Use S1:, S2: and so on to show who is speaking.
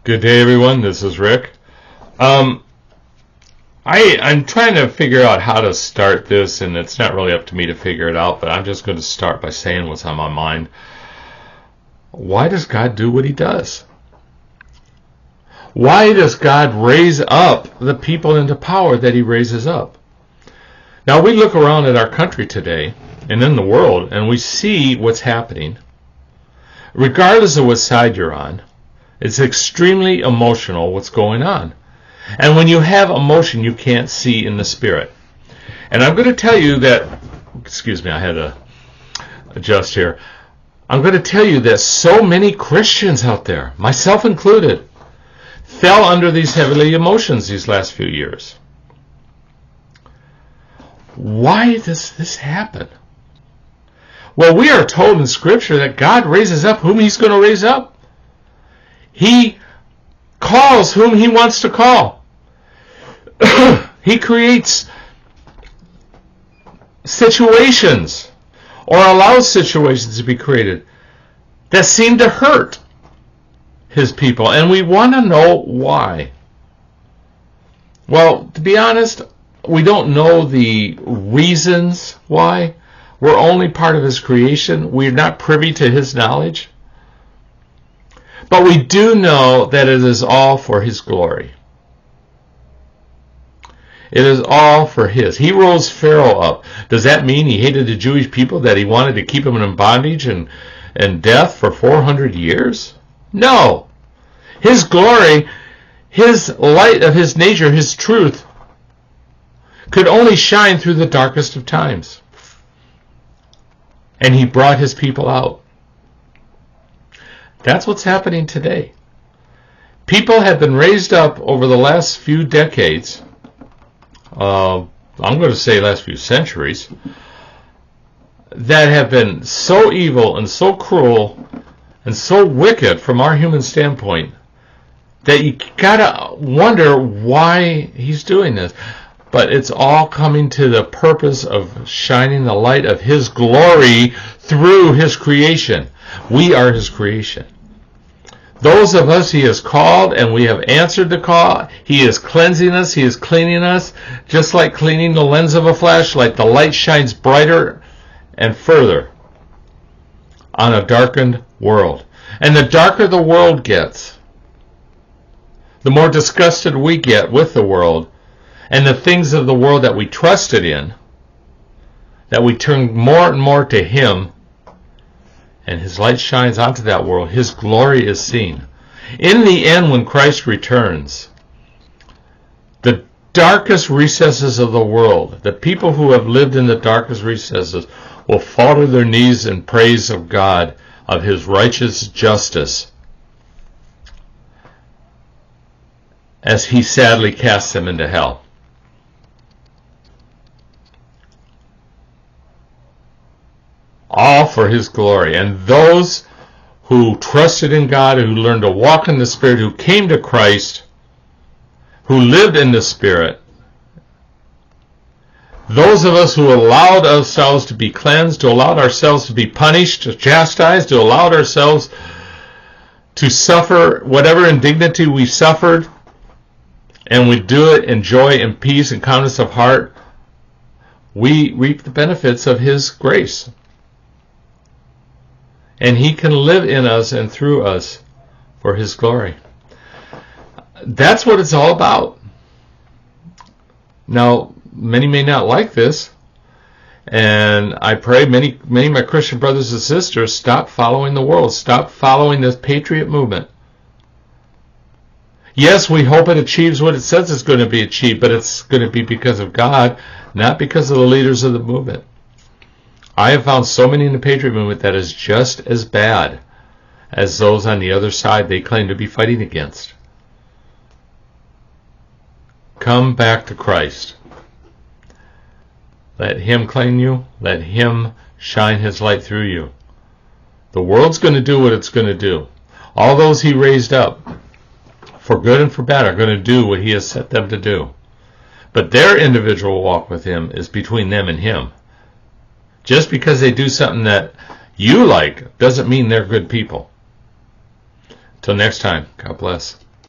S1: Good day, everyone. This is Rick. I'm trying to figure out how to start this, and it's not really up to me to figure it out, but I'm just going to start by saying what's on my mind. Why does God do what he does? Why does God raise up the people into power that he raises up? Now, we look around at our country today and in the world, and we see what's happening. Regardless of what side you're on, it's extremely emotional what's going on. And when you have emotion, you can't see in the spirit. And I'm going to tell you that, excuse me, I had to adjust here. I'm going to tell you that so many Christians out there, myself included, fell under these heavy emotions these last few years. Why does this happen? Well, we are told in Scripture that God raises up whom he's going to raise up. He calls whom he wants to call. He creates situations or allows situations to be created that seem to hurt his people. And we want to know why. Well, to be honest, we don't know the reasons why. We're only part of his creation. We're not privy to his knowledge. But we do know that it is all for his glory. It is all for his. He rose Pharaoh up. Does that mean he hated the Jewish people, that he wanted to keep them in bondage and death for 400 years? No. His glory, his light of his nature, his truth, could only shine through the darkest of times. And he brought his people out. That's what's happening today. People have been raised up over the last few decades, I'm going to say last few centuries, that have been so evil and so cruel and so wicked from our human standpoint that you gotta wonder why he's doing this. But it's all coming to the purpose of shining the light of his glory through his creation. We are his creation. Those of us he has called, and we have answered the call. He is cleansing us. He is cleaning us. Just like cleaning the lens of a flashlight, the light shines brighter and further on a darkened world. And the darker the world gets, the more disgusted we get with the world and the things of the world that we trusted in, that we turn more and more to him, and his light shines onto that world. His glory is seen. In the end, when Christ returns, the darkest recesses of the world, the people who have lived in the darkest recesses, will fall to their knees in praise of God, of his righteous justice, as he sadly casts them into hell. All for his glory. And those who trusted in God, who learned to walk in the Spirit, who came to Christ, who lived in the Spirit, those of us who allowed ourselves to be cleansed, who allowed ourselves to be punished, chastised, who allowed ourselves to suffer whatever indignity we suffered, and we do it in joy and peace and calmness of heart, we reap the benefits of his grace. And he can live in us and through us for his glory. That's what it's all about. Now, many may not like this, and I pray many of my Christian brothers and sisters stop following the world, stop following this patriot movement. Yes, we hope it achieves what it says it's going to be achieved, but it's going to be because of God, not because of the leaders of the movement. I have found so many in the Patriot movement that is just as bad as those on the other side they claim to be fighting against. Come back to Christ. Let him claim you. Let him shine his light through you. The world's going to do what it's going to do. All those he raised up, for good and for bad, are going to do what he has set them to do. But their individual walk with him is between them and him. Just because they do something that you like doesn't mean they're good people. Till next time, God bless.